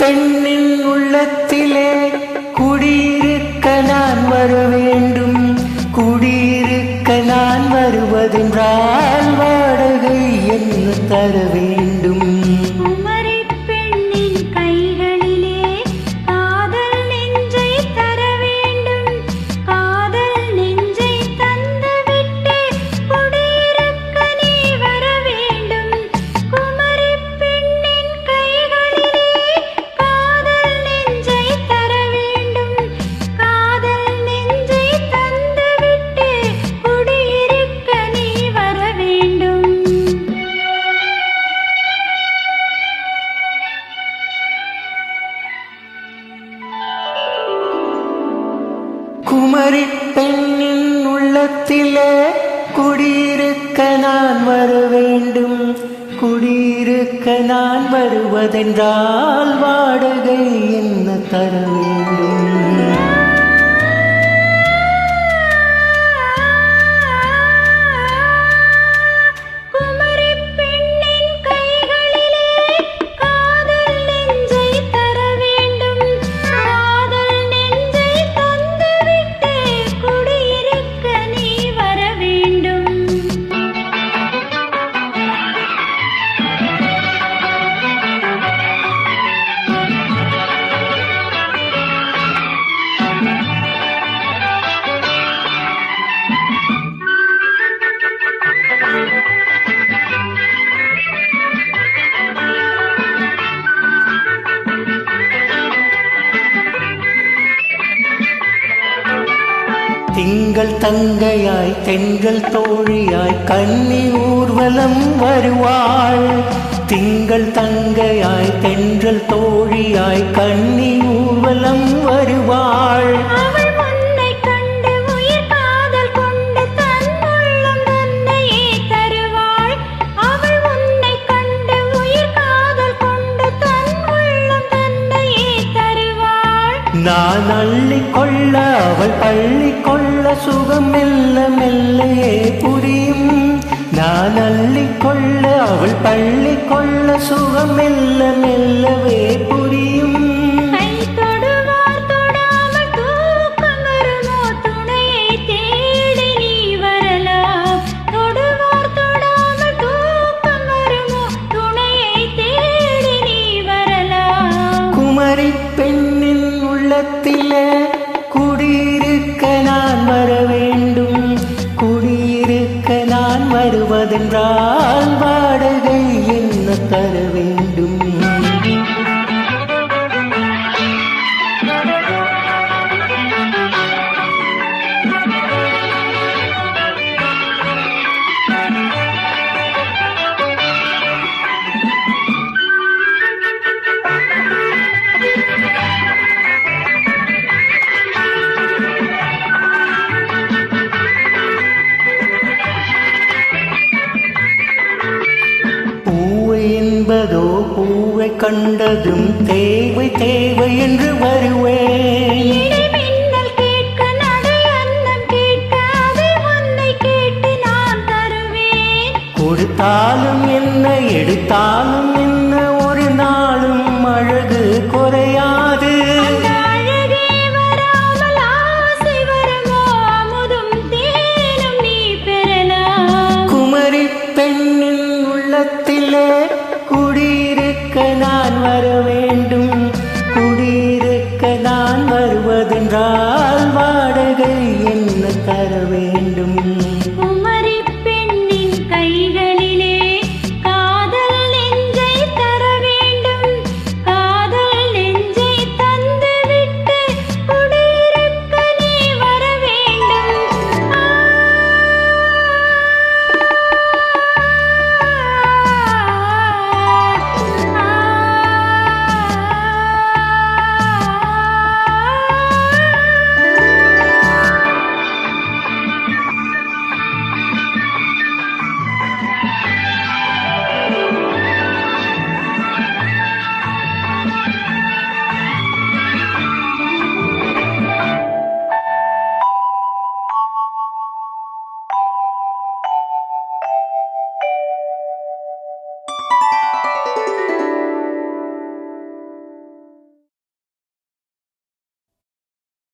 பெண்ணின் உள்ளத்திலே குடியிருக்க நான் வர வேண்டும். குடியிருக்க நான் வருவதென்றால் வாடகை என்ன தர வேண்டும்? குமரி பெண்ணின் உள்ளத்திலே குடியிருக்க நான் வர வேண்டும். குடியிருக்க நான் வருவதென்றால் வாடகை என்ன தர வேண்டும்? திங்கள் தங்கையாய் தென்றல் தோழியாய் கன்னி ஊர்வலம் வருவாள். திங்கள் தங்கையாய் தென்றல் தோழியாய் கன்னி ஊர்வலம் வருவாள். நான் அள்ளிக்கொள்ள அவள் பள்ளி கொள்ள சுகம் மெல்ல மெல்லையே புரியும். நான் அள்ளிக்கொள்ள அவள் பள்ளி கொள்ள சுகம் மெல்ல மெல்லவே புரியும். குமரி பெண்ணின் உள்ளத்திலே குடியிருக்க நான் வர வேண்டும். குடியிருக்க நான் வருவதென்றால் வாடகை என்ன தர வேண்டும்? என்பதோ பூவை கண்டதும் தேவை தேவை என்று வருவேன். கொடுத்தாலும் என்ன எடுத்தாலும் என்ன ஒரு நாளும் அழகு குறையாது. குமரி பெண்ணின் உள்ளத்திலே குடியிருக்க நான் வர வேண்டும். குடியிருக்க நான் வருவதென்றால் வாடகை என்ன தர வேண்டும்?